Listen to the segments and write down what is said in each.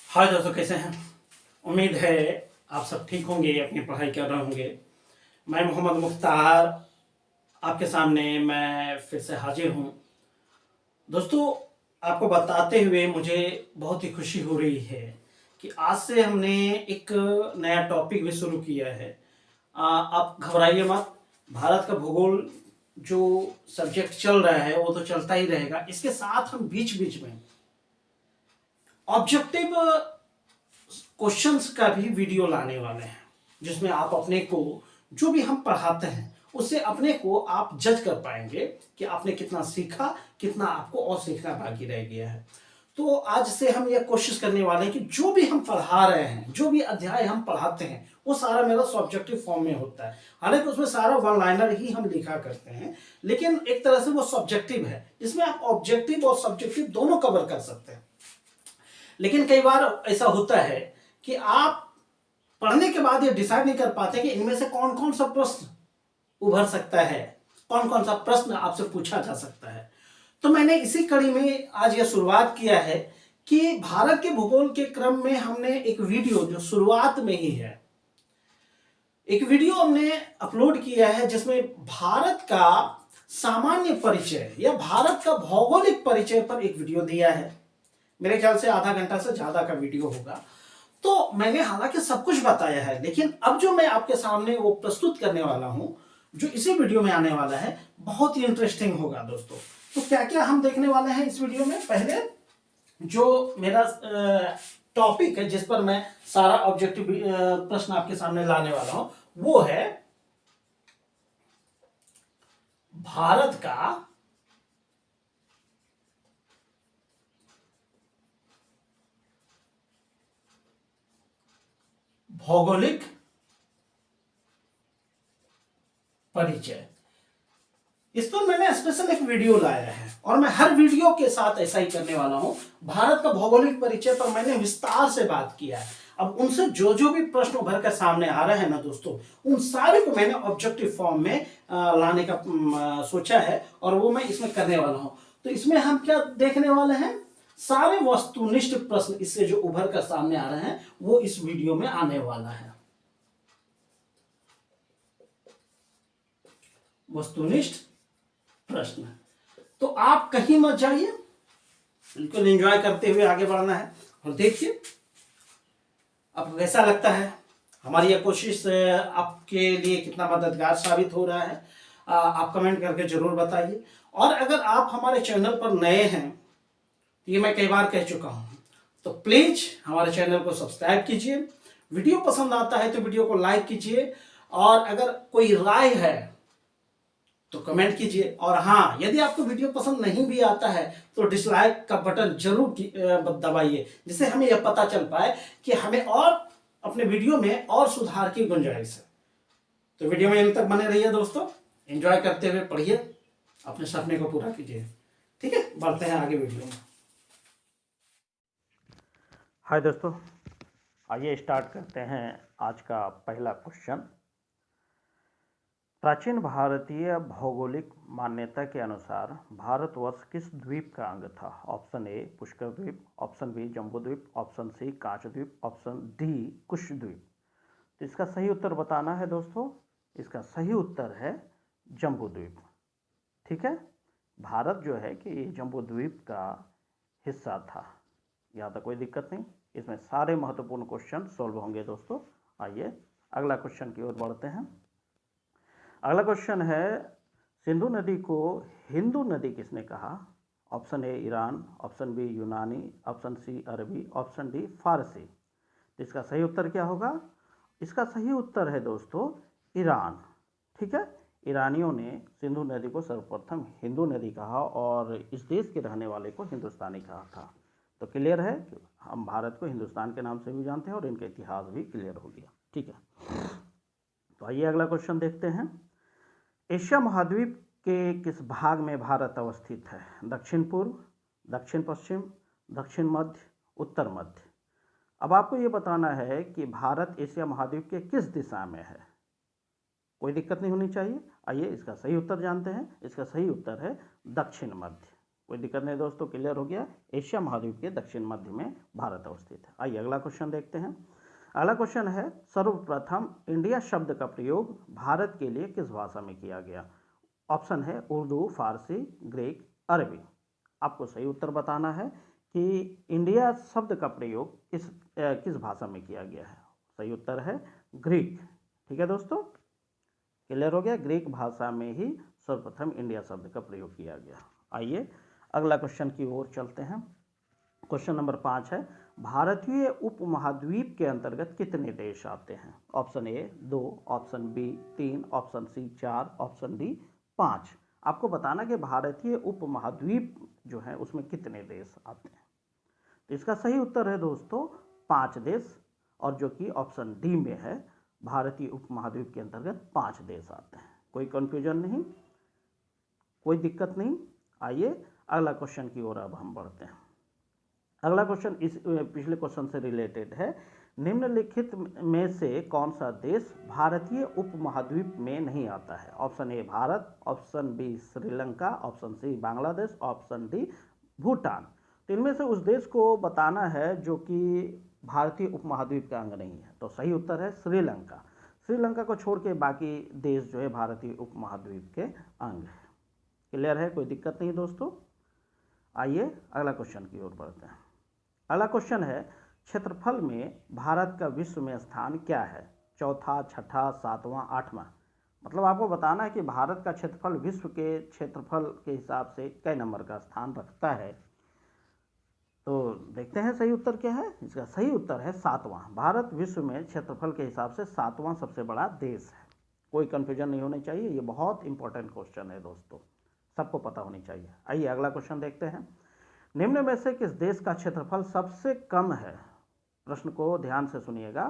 हाय दोस्तों, कैसे हैं? उम्मीद है आप सब ठीक होंगे, अपनी पढ़ाई कर रहे होंगे। मैं मोहम्मद मुख्तार आपके सामने मैं फिर से हाजिर हूँ। दोस्तों, आपको बताते हुए मुझे बहुत ही खुशी हो रही है कि आज से हमने एक नया टॉपिक भी शुरू किया है। आप घबराइए मत। भारत का भूगोल जो सब्जेक्ट चल रहा है वो तो चलता ही रहेगा। इसके साथ हम बीच बीच में ऑब्जेक्टिव क्वेश्चंस का भी वीडियो लाने वाले हैं, जिसमें आप अपने को जो भी हम पढ़ाते हैं उससे अपने को आप जज कर पाएंगे कि आपने कितना सीखा, कितना आपको और सीखना बाकी रह गया है। तो आज से हम यह कोशिश करने वाले हैं कि जो भी हम पढ़ा रहे हैं, जो भी अध्याय हम पढ़ाते हैं, वो सारा मेरा सब्जेक्टिव फॉर्म में होता है। हालांकि उसमें सारा वन लाइनर ही हम लिखा करते हैं, लेकिन एक तरह से वो सब्जेक्टिव है, जिसमें आप ऑब्जेक्टिव और सब्जेक्टिव दोनों कवर कर सकते हैं। लेकिन कई बार ऐसा होता है कि आप पढ़ने के बाद ये डिसाइड नहीं कर पाते कि इनमें से कौन कौन सा प्रश्न उभर सकता है, कौन कौन सा प्रश्न आपसे पूछा जा सकता है। तो मैंने इसी कड़ी में आज यह शुरुआत किया है कि भारत के भूगोल के क्रम में हमने एक वीडियो जो शुरुआत में ही है, एक वीडियो हमने अपलोड किया है जिसमें भारत का सामान्य परिचय या भारत का भौगोलिक परिचय पर एक वीडियो दिया है। मेरे ख्याल से आधा घंटा से ज्यादा का वीडियो होगा। तो मैंने हालांकि सब कुछ बताया है, लेकिन अब जो मैं आपके सामने वो प्रस्तुत करने वाला हूं, जो इसी वीडियो में आने वाला है, बहुत ही इंटरेस्टिंग होगा दोस्तों। तो क्या क्या हम देखने वाले हैं इस वीडियो में? पहले जो मेरा टॉपिक है जिस पर मैं सारा ऑब्जेक्टिव प्रश्न आपके सामने लाने वाला हूं, वो है भारत का भौगोलिक परिचय। इस पर मैंने स्पेशल एक वीडियो लाया है और मैं हर वीडियो के साथ ऐसा ही करने वाला हूं। भारत का भौगोलिक परिचय पर मैंने विस्तार से बात किया है। अब उनसे जो जो भी प्रश्न उभर कर सामने आ रहे हैं ना दोस्तों, उन सारे को मैंने ऑब्जेक्टिव फॉर्म में लाने का सोचा है और वो मैं इसमें करने वाला हूं। तो इसमें हम क्या देखने वाले हैं? सारे वस्तुनिष्ठ प्रश्न इससे जो उभर कर सामने आ रहे हैं वो इस वीडियो में आने वाला है। वस्तुनिष्ठ प्रश्न। तो आप कहीं मत जाइए, बिल्कुल एंजॉय करते हुए आगे बढ़ना है। और देखिए आपको कैसा लगता है, हमारी यह कोशिश आपके लिए कितना मददगार साबित हो रहा है। आप कमेंट करके जरूर बताइए। और अगर आप हमारे चैनल पर नए हैं, तो ये मैं कई बार कह चुका हूं, तो प्लीज हमारे चैनल को सब्सक्राइब कीजिए। वीडियो पसंद आता है तो वीडियो को लाइक कीजिए, और अगर कोई राय है तो कमेंट कीजिए। और हाँ, यदि आपको वीडियो पसंद नहीं भी आता है तो डिसलाइक का बटन जरूर दबाइए, जिससे हमें यह पता चल पाए कि हमें और अपने वीडियो में और सुधार की गुंजाइश है। तो वीडियो में अंत तक बने रहिए दोस्तों, एंजॉय करते हुए पढ़िए, अपने सपने को पूरा कीजिए। ठीक है, बढ़ते हैं आगे वीडियो में। हाय दोस्तों, आइए स्टार्ट करते हैं आज का पहला क्वेश्चन। प्राचीन भारतीय भौगोलिक मान्यता के अनुसार भारतवर्ष किस द्वीप का अंग था? ऑप्शन ए पुष्कर द्वीप, ऑप्शन बी जम्बू द्वीप, ऑप्शन सी कांच द्वीप, ऑप्शन डी कुश द्वीप। तो इसका सही उत्तर बताना है दोस्तों। इसका सही उत्तर है जम्बू द्वीप। ठीक है, भारत जो है कि ये जम्बू द्वीप का हिस्सा था। यहाँ तक कोई दिक्कत नहीं, इसमें सारे महत्वपूर्ण क्वेश्चन सोल्व होंगे दोस्तों। आइए अगला क्वेश्चन की ओर बढ़ते हैं। अगला क्वेश्चन है, सिंधु नदी को हिंदू नदी किसने कहा? Option A Iran, option B यूनानी, ऑप्शन सी अरबी, ऑप्शन डी फारसी। तो इसका सही उत्तर क्या होगा? इसका सही उत्तर है दोस्तों ईरान। ठीक है, ईरानियों ने सिंधु नदी को सर्वप्रथम हिंदू नदी कहा और इस देश के रहने वाले को हिंदुस्तानी कहा था। तो क्लियर है कि हम भारत को हिंदुस्तान के नाम से भी जानते हैं और इनका इतिहास भी क्लियर हो गया। ठीक है, तो आइए अगला क्वेश्चन देखते हैं। एशिया महाद्वीप के किस भाग में भारत अवस्थित है? दक्षिण पूर्व, दक्षिण पश्चिम, दक्षिण मध्य, उत्तर मध्य। अब आपको ये बताना है कि भारत एशिया महाद्वीप के किस दिशा में है। कोई दिक्कत नहीं होनी चाहिए। आइए इसका सही उत्तर जानते हैं। इसका सही उत्तर है दक्षिण मध्य। कोई दिक्कत नहीं दोस्तों, क्लियर हो गया। एशिया महाद्वीप के दक्षिण मध्य में भारत अवस्थित है। आइए अगला क्वेश्चन देखते हैं। अगला क्वेश्चन है, सर्वप्रथम इंडिया शब्द का प्रयोग भारत के लिए किस भाषा में किया गया? ऑप्शन है उर्दू, फारसी, ग्रीक, अरबी। आपको सही उत्तर बताना है कि इंडिया शब्द का प्रयोग किस भाषा में किया गया है। सही उत्तर है ग्रीक। ठीक है दोस्तों, क्लियर हो गया। ग्रीक भाषा में ही सर्वप्रथम इंडिया शब्द का प्रयोग किया गया। आइए अगला क्वेश्चन की ओर चलते हैं। क्वेश्चन नंबर 5 है, भारतीय उपमहाद्वीप के अंतर्गत कितने देश आते हैं? Option A 2, option B 3, option C 4, option D 5। आपको बताना कि भारतीय उपमहाद्वीप जो है उसमें कितने देश आते हैं। तो इसका सही उत्तर है दोस्तों 5 देश, और जो कि ऑप्शन डी में है, भारतीय उपमहाद्वीप के अंतर्गत 5 देश आते हैं। कोई कंफ्यूजन नहीं, कोई दिक्कत नहीं। आइए अगला क्वेश्चन की ओर अब हम बढ़ते हैं। अगला क्वेश्चन इस पिछले क्वेश्चन से रिलेटेड है। निम्नलिखित में से कौन सा देश भारतीय उपमहाद्वीप में नहीं आता है? Option A Bharat, option B Sri Lanka, option C Bangladesh, option D Bhutan. तो इनमें से उस देश को बताना है जो कि भारतीय उपमहाद्वीप का अंग नहीं है। तो सही उत्तर है श्रीलंका। श्रीलंका को छोड़ के बाकी देश जो है भारतीय उपमहाद्वीप के अंग है। क्लियर है, कोई दिक्कत नहीं दोस्तों। आइए अगला क्वेश्चन की ओर बढ़ते हैं। अगला क्वेश्चन है, क्षेत्रफल में भारत का विश्व में स्थान क्या है? चौथा, छठा, सातवां, आठवां। मतलब आपको बताना है कि भारत का क्षेत्रफल विश्व के क्षेत्रफल के हिसाब से कई नंबर का स्थान रखता है। तो देखते हैं सही उत्तर क्या है। इसका सही उत्तर है 7वां। भारत विश्व में क्षेत्रफल के हिसाब से 7वां सबसे बड़ा देश है। कोई कन्फ्यूजन नहीं होनी चाहिए, ये बहुत इंपॉर्टेंट क्वेश्चन है दोस्तों, सबको पता होनी चाहिए। आइए अगला क्वेश्चन देखते हैं। निम्न में से किस देश का क्षेत्रफल सबसे कम है? प्रश्न को ध्यान से सुनिएगा।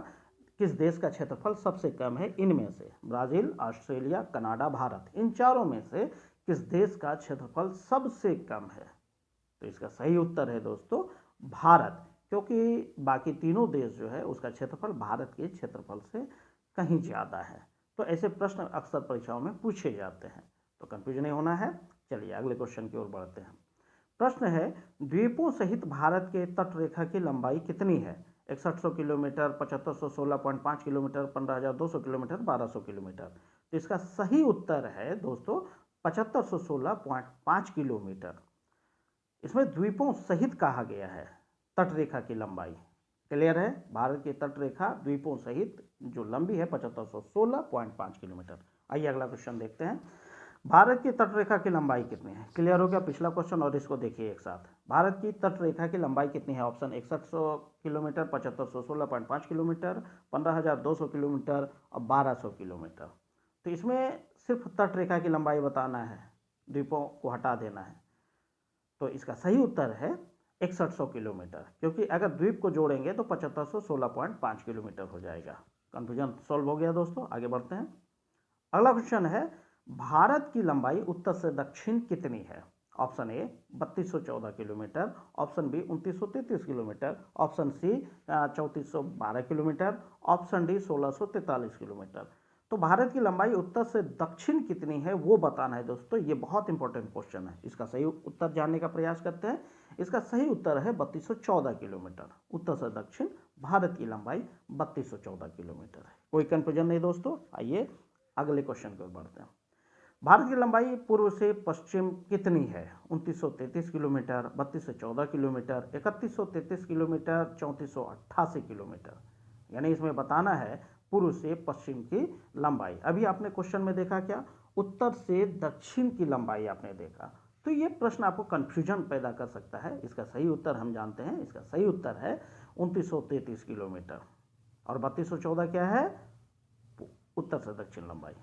किस देश का क्षेत्रफल सबसे कम है? इनमें से ब्राजील, ऑस्ट्रेलिया, कनाडा, भारत, इन चारों में से किस देश का क्षेत्रफल सबसे कम है? तो इसका सही उत्तर है दोस्तों भारत, क्योंकि बाकी तीनों देश जो है उसका क्षेत्रफल भारत के क्षेत्रफल से कहीं ज़्यादा है। तो ऐसे प्रश्न अक्सर परीक्षाओं में पूछे जाते हैं, तो कंफ्यूजन नहीं होना है। चलिए अगले क्वेश्चन की ओर बढ़ते हैं। प्रश्न है, द्वीपों सहित भारत के तट रेखा की लंबाई कितनी है? 6100 किलोमीटर, 7516.5 किलोमीटर, 15200 किलोमीटर, 1200 किलोमीटर। तो इसका सही उत्तर है दोस्तों 7516.5 किलोमीटर। इसमें द्वीपों सहित कहा गया है तट रेखा की लंबाई। क्लियर है, भारत की तट रेखा द्वीपों सहित जो लंबी है 7516.5 किलोमीटर। आइए अगला क्वेश्चन देखते हैं। भारत की तट रेखा की लंबाई कितनी है? क्लियर हो गया पिछला क्वेश्चन, और इसको देखिए एक साथ। भारत की तट रेखा की लंबाई कितनी है? ऑप्शन 6100 किलोमीटर, 7516.5 किलोमीटर, 15200 किलोमीटर और 1200 किलोमीटर। तो इसमें सिर्फ तट रेखा की लंबाई बताना है, द्वीपों को हटा देना है। तो इसका सही उत्तर है 6100 किलोमीटर, क्योंकि अगर द्वीप को जोड़ेंगे तो 7516.5 किलोमीटर हो जाएगा। कंफ्यूजन सॉल्व हो गया दोस्तों, आगे बढ़ते हैं। अगला क्वेश्चन है, भारत की लंबाई उत्तर से दक्षिण कितनी है? Option A 3214 kilometre, option B 2933 kilometre, option C 3412 kilometre, option D 1643 kilometre. तो भारत की लंबाई उत्तर से दक्षिण कितनी है वो बताना है दोस्तों। ये बहुत इंपॉर्टेंट क्वेश्चन है, इसका सही उत्तर जानने का प्रयास करते हैं। इसका सही उत्तर है 3214 किलोमीटर। उत्तर से दक्षिण भारत की लंबाई 3214 किलोमीटर है। कोई कंफ्यूजन नहीं दोस्तों। आइए अगले क्वेश्चन की ओर बढ़ते हैं। भारत की लंबाई पूर्व से पश्चिम कितनी है? 2933 किलोमीटर, 3214 किलोमीटर, 3133 किलोमीटर, 3488 किलोमीटर। यानी इसमें बताना है पूर्व से पश्चिम की लंबाई। अभी आपने क्वेश्चन में देखा क्या, उत्तर से दक्षिण की लंबाई आपने देखा। तो ये प्रश्न आपको कंफ्यूजन पैदा कर सकता है। इसका सही उत्तर हम जानते हैं, इसका सही उत्तर है 2933 किलोमीटर, और 3214 क्या है? उत्तर से दक्षिण लंबाई।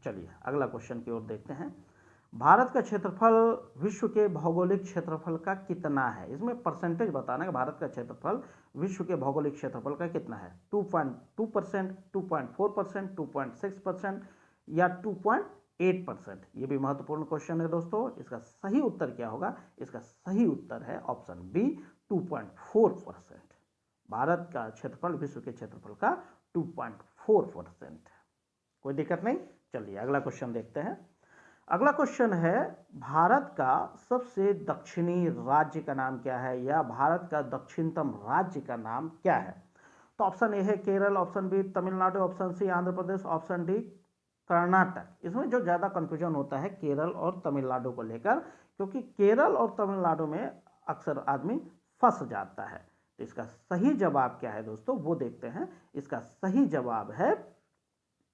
चलिए अगला क्वेश्चन की ओर देखते हैं। भारत का क्षेत्रफल विश्व के भौगोलिक क्षेत्रफल का कितना है? इसमें परसेंटेज बताना है, भारत का क्षेत्रफल विश्व के भौगोलिक क्षेत्रफल का कितना है? 2.2%, 2.4%, 2.6% या 2.8%। ये भी महत्वपूर्ण क्वेश्चन है दोस्तों। इसका सही उत्तर क्या होगा? इसका सही उत्तर है ऑप्शन बी 2.4%। भारत का क्षेत्रफल विश्व के क्षेत्रफल का 2.4% है। कोई दिक्कत नहीं। चलिए अगला क्वेश्चन देखते हैं। अगला क्वेश्चन है, भारत का सबसे दक्षिणी राज्य का नाम क्या है, या भारत का दक्षिणतम राज्य का नाम क्या है? तो ऑप्शन ए है Kerala, option B Tamil Nadu, option C Andhra Pradesh, option D Karnataka. इसमें जो ज़्यादा कंफ्यूजन होता है केरल और तमिलनाडु को लेकर, क्योंकि केरल और तमिलनाडु में अक्सर आदमी फंस जाता है। तो इसका सही जवाब क्या है दोस्तों, वो देखते हैं। इसका सही जवाब है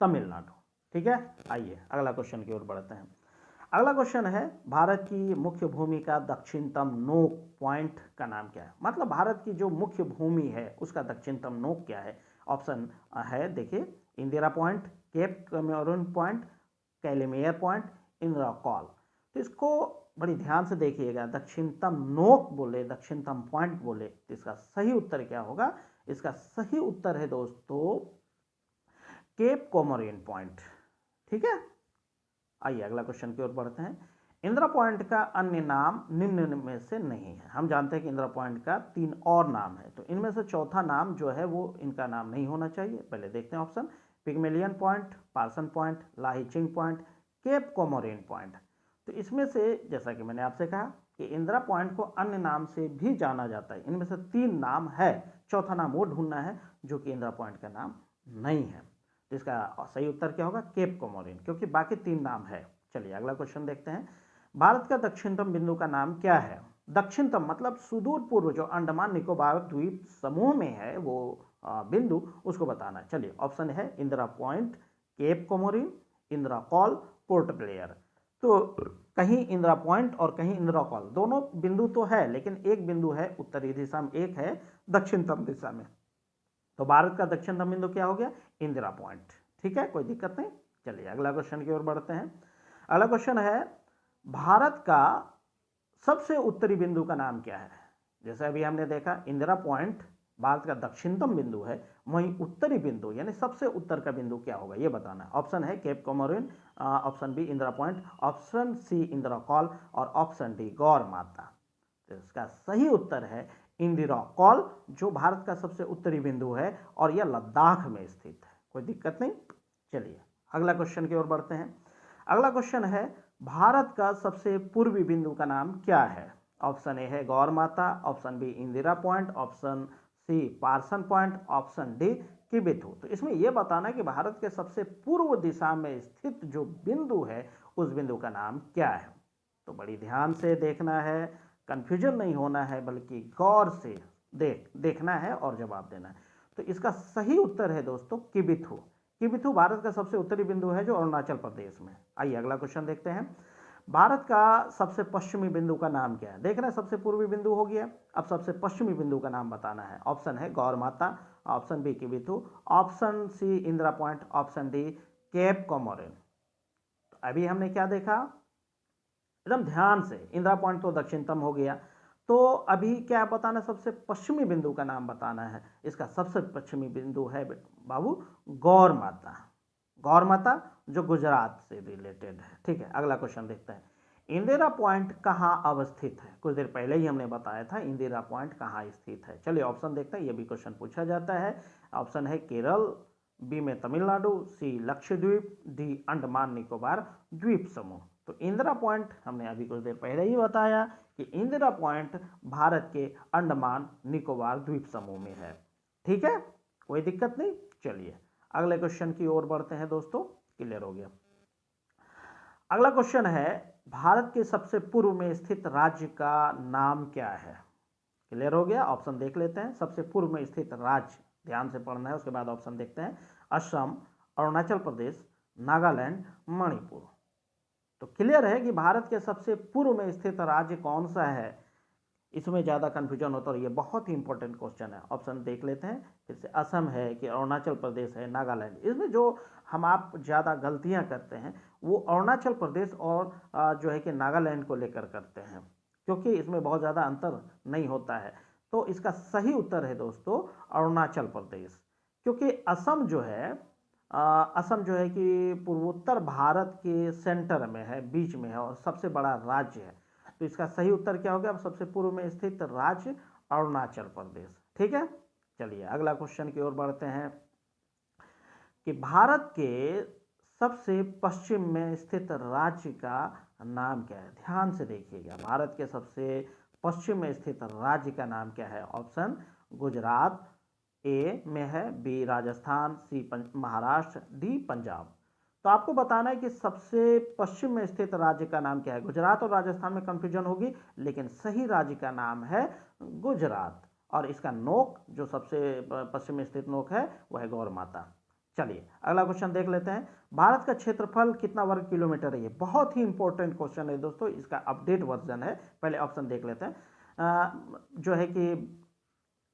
तमिलनाडु। ठीक है, आइए अगला क्वेश्चन की ओर बढ़ते हैं। अगला क्वेश्चन है, भारत की मुख्य भूमि का दक्षिणतम नोक पॉइंट का नाम क्या है? मतलब भारत की जो मुख्य भूमि है उसका दक्षिणतम नोक क्या है? ऑप्शन है, देखिए, Indira point, cape Comorin point, Calimere point, Indira col. तो इसको बड़ी ध्यान से देखिएगा, दक्षिणतम नोक बोले, दक्षिणतम पॉइंट बोले, तो इसका सही उत्तर क्या होगा? इसका सही उत्तर है दोस्तों केप कोमोरिन पॉइंट। ठीक है, आइए अगला क्वेश्चन की ओर बढ़ते हैं। इंदिरा पॉइंट का अन्य नाम निम्न में से नहीं है। हम जानते हैं कि इंदिरा पॉइंट का 3 और नाम है, तो इनमें से चौथा नाम जो है वो इनका नाम नहीं होना चाहिए। पहले देखते हैं option, Pygmalion point, Parson point, लाहिचिंग पॉइंट, केप कोमोरिन पॉइंट। तो इसमें से जैसा कि मैंने आपसे कहा कि इंदिरा पॉइंट को अन्य नाम से भी जाना जाता है। इनमें से 3 नाम है, चौथा नाम वो ढूंढना है जो कि इंदिरा पॉइंट का नाम नहीं है। तो इसका सही उत्तर क्या होगा? केप कोमोरिन, क्योंकि बाकी 3 नाम है। चलिए अगला क्वेश्चन देखते हैं। भारत का दक्षिणतम बिंदु का नाम क्या है? दक्षिणतम मतलब सुदूर पूर्व, जो अंडमान निकोबार द्वीप समूह में है वो बिंदु, उसको बताना। चलिए ऑप्शन है इंदिरा पॉइंट, केप कोमोरिन, इंदिरा कॉल, पोर्ट ब्लेयर। तो कहीं इंदिरा पॉइंट और कहीं इंदिरा कॉल, दोनों बिंदु तो है, लेकिन एक बिंदु है उत्तरी दिशा में, एक है दक्षिणतम दिशा में। तो भारत का दक्षिणतम बिंदु क्या हो गया? इंदिरा पॉइंट। ठीक है, कोई दिक्कत नहीं। चलिए अगला क्वेश्चन की ओर बढ़ते हैं। अगला क्वेश्चन है, भारत का सबसे उत्तरी बिंदु का नाम क्या है? जैसे अभी हमने देखा इंदिरा पॉइंट भारत का दक्षिणतम बिंदु है, वहीं उत्तरी बिंदु यानी सबसे उत्तर का बिंदु क्या होगा ये बताना है। ऑप्शन है Cape Comorin, option B Indira Point, option C Indira Col और ऑप्शन डी गौर माता। तो इसका सही उत्तर है इंदिरा कॉल, जो भारत का सबसे उत्तरी बिंदु है और यह लद्दाख में स्थित है। कोई दिक्कत नहीं। चलिए अगला क्वेश्चन की ओर बढ़ते हैं। अगला क्वेश्चन है, भारत का सबसे पूर्वी बिंदु का नाम क्या है? ऑप्शन ए है Gaur Mata, option B Indira Point, option C Parson Point, option D Kibithu. तो इसमें यह बताना है कि भारत के सबसे पूर्व दिशा में स्थित जो बिंदु है उस बिंदु का नाम क्या है। तो बड़ी ध्यान से देखना है, कंफ्यूजन नहीं होना है, बल्कि गौर से देखना है और जवाब देना है। तो इसका सही उत्तर है दोस्तों किबिथु। किबिथु भारत का सबसे उत्तरी बिंदु है जो अरुणाचल प्रदेश में। आइए अगला क्वेश्चन देखते हैं। भारत का सबसे पश्चिमी बिंदु का नाम क्या है? देख रहे हैं, सबसे पूर्वी बिंदु हो गया, अब सबसे पश्चिमी बिंदु का नाम बताना है। ऑप्शन है Gaur Mata, option B Kibithu, option C Indira Point, option D Cape Comorin. तो अभी हमने क्या देखा, एकदम ध्यान से, इंदिरा पॉइंट तो दक्षिणतम हो गया, तो अभी क्या बताना, सबसे पश्चिमी बिंदु का नाम बताना है। इसका सबसे पश्चिमी बिंदु है बाबू गौर माता। गौर माता जो गुजरात से रिलेटेड है। ठीक है, अगला क्वेश्चन देखते हैं। इंदिरा पॉइंट कहाँ अवस्थित है? कुछ देर पहले ही हमने बताया था इंदिरा पॉइंट कहाँ स्थित है। चलिए ऑप्शन देखते हैं, ये भी क्वेश्चन पूछा जाता है। ऑप्शन है केरल, बी में तमिलनाडु, सी लक्षद्वीप, डी अंडमान निकोबार द्वीप समूह। तो इंदिरा पॉइंट हमने अभी कुछ देर पहले ही बताया कि इंदिरा पॉइंट भारत के अंडमान निकोबार द्वीप समूह में है। ठीक है, कोई दिक्कत नहीं। चलिए अगले क्वेश्चन की ओर बढ़ते हैं दोस्तों। क्लियर हो गया। अगला क्वेश्चन है, भारत के सबसे पूर्व में स्थित राज्य का नाम क्या है? क्लियर हो गया। ऑप्शन देख लेते हैं। सबसे पूर्व में स्थित राज्य ध्यान से पढ़ना है, उसके बाद ऑप्शन देखते हैं। असम, अरुणाचल प्रदेश, नागालैंड, मणिपुर। तो क्लियर है कि भारत के सबसे पूर्व में स्थित राज्य कौन सा है, इसमें ज़्यादा कन्फ्यूजन होता है और ये बहुत ही इंपॉर्टेंट क्वेश्चन है। ऑप्शन देख लेते हैं फिर से, असम है कि अरुणाचल प्रदेश है, नागालैंड। इसमें जो हम आप ज़्यादा गलतियां करते हैं वो अरुणाचल प्रदेश और जो है कि नागालैंड को लेकर करते हैं, क्योंकि इसमें बहुत ज़्यादा अंतर नहीं होता है। तो इसका सही उत्तर है दोस्तों अरुणाचल प्रदेश, क्योंकि असम जो है कि पूर्वोत्तर भारत के सेंटर में है, बीच में है और सबसे बड़ा राज्य है। तो इसका सही उत्तर क्या हो गया? अब सबसे पूर्व में स्थित राज्य अरुणाचल प्रदेश। ठीक है, चलिए अगला क्वेश्चन की ओर बढ़ते हैं कि भारत के सबसे पश्चिम में स्थित राज्य का नाम क्या है? ध्यान से देखिएगा, भारत के सबसे पश्चिम में स्थित राज्य का नाम क्या है? ऑप्शन गुजरात ए में है, बी राजस्थान, सी महाराष्ट्र, डी पंजाब। तो आपको बताना है कि सबसे पश्चिम में स्थित राज्य का नाम क्या है। गुजरात और राजस्थान में कंफ्यूजन होगी, लेकिन सही राज्य का नाम है गुजरात, और इसका नोक जो सबसे पश्चिम में स्थित नोक है वह है गौर माता। चलिए अगला क्वेश्चन देख लेते हैं। भारत का क्षेत्रफल कितना वर्ग किलोमीटर है? ये बहुत ही इंपॉर्टेंट क्वेश्चन है दोस्तों, इसका अपडेट वर्जन है। पहले ऑप्शन देख लेते हैं। जो है कि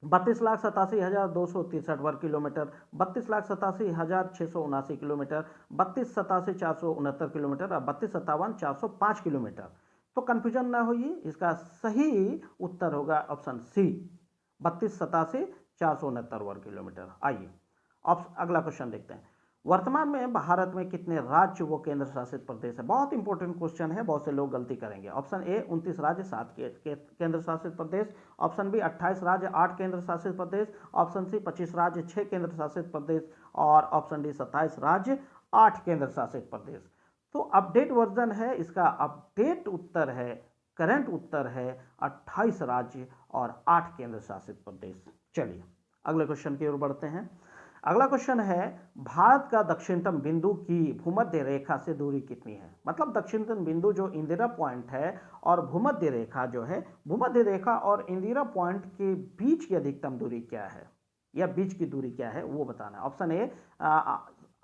32,87,263 वर्ग किलोमीटर, 32,87,679 किलोमीटर, 32,87,469 किलोमीटर और 32,57,405 किलोमीटर। तो कंफ्यूजन ना होइए, इसका सही उत्तर होगा ऑप्शन सी, 32,87,469 वर्ग किलोमीटर। आइए अगला क्वेश्चन देखते हैं। वर्तमान में भारत में कितने राज्य व केंद्र शासित प्रदेश है? बहुत इंपॉर्टेंट क्वेश्चन है, बहुत से लोग गलती करेंगे। ऑप्शन ए 29 राज्य 7 केंद्र शासित प्रदेश, ऑप्शन बी 28 राज्य 8 केंद्र शासित प्रदेश, ऑप्शन सी 25 राज्य 6 केंद्र शासित प्रदेश और ऑप्शन डी 27 राज्य 8 केंद्र शासित प्रदेश। तो अपडेट वर्जन है, इसका अपडेट उत्तर है, करंट उत्तर है 28 राज्य और 8 केंद्र शासित प्रदेश। चलिए अगले क्वेश्चन की ओर बढ़ते हैं। अगला क्वेश्चन है, भारत का दक्षिणतम बिंदु की भूमध्य रेखा से दूरी कितनी है? मतलब दक्षिणतम बिंदु जो इंदिरा पॉइंट है और भूमध्य रेखा जो है, भूमध्य रेखा और इंदिरा पॉइंट के बीच की अधिकतम दूरी क्या है, या बीच की दूरी क्या है वो बताना है। ऑप्शन ए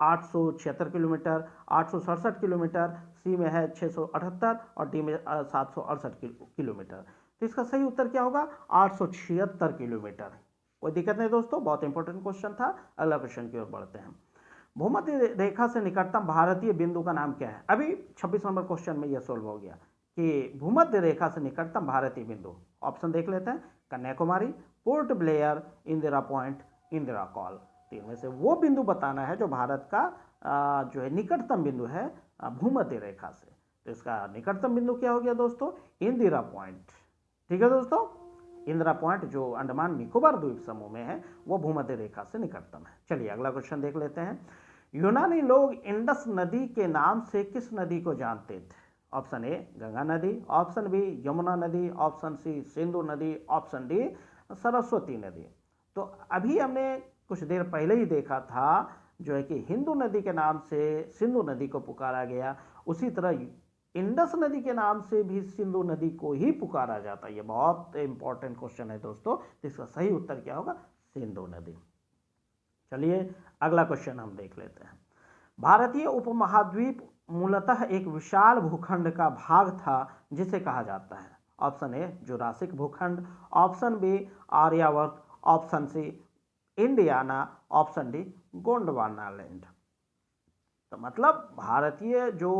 876 किलोमीटर, 867 किलोमीटर, सी में है 678 और डी में 768 किलोमीटर। तो इसका सही उत्तर क्या होगा? 876 किलोमीटर। कोई दिक्कत नहीं दोस्तों, बहुत इंपॉर्टेंट क्वेश्चन था। अगला क्वेश्चन की ओर बढ़ते हैं। भूमध्य रेखा से निकटतम भारतीय बिंदु का नाम क्या है? अभी 26 नंबर क्वेश्चन में यह सोल्व हो गया कि भूमध्य रेखा से निकटतम भारतीय बिंदु। ऑप्शन देख लेते हैं। Kanyakumari, port Blair, Indira point, Indira call. तीन में से वो बिंदु बताना है जो भारत का जो है निकटतम बिंदु है भूमध्य रेखा से। तो इसका निकटतम बिंदु क्या हो गया दोस्तों? इंदिरा पॉइंट। ठीक है दोस्तों, इंदिरा पॉइंट जो अंडमान निकोबार द्वीप समूह में है वो भूमध्य रेखा से निकटतम है। चलिए अगला क्वेश्चन देख लेते हैं। यूनानी लोग इंडस नदी के नाम से किस नदी को जानते थे? ऑप्शन ए गंगा नदी, ऑप्शन बी यमुना नदी, ऑप्शन सी सिंधु नदी, ऑप्शन डी सरस्वती नदी। तो अभी हमने कुछ देर पहले ही देखा था जो है कि हिंदू नदी के नाम से सिंधु नदी को पुकारा गया, उसी तरह इंडस नदी के नाम से भी सिंधु नदी को ही पुकारा जाता है। ये बहुत इंपॉर्टेंट क्वेश्चन है दोस्तों, तो इसका सही उत्तर क्या होगा? सिंधु नदी। चलिए अगला क्वेश्चन हम देख लेते हैं। भारतीय उपमहाद्वीप मूलतः एक विशाल भूखंड का भाग था जिसे कहा जाता है। ऑप्शन ए जुरासिक भूखंड, option B Aryavarta, option C Indiana, option D Gondwana land. तो मतलब भारतीय जो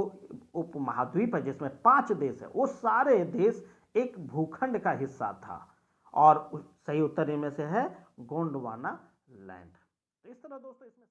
उपमहाद्वीप है जिसमें 5 देश है, वो सारे देश एक भूखंड का हिस्सा था, और सही उत्तर इनमें से है गोंडवाना लैंड। तो इस तरह दोस्तों इसमें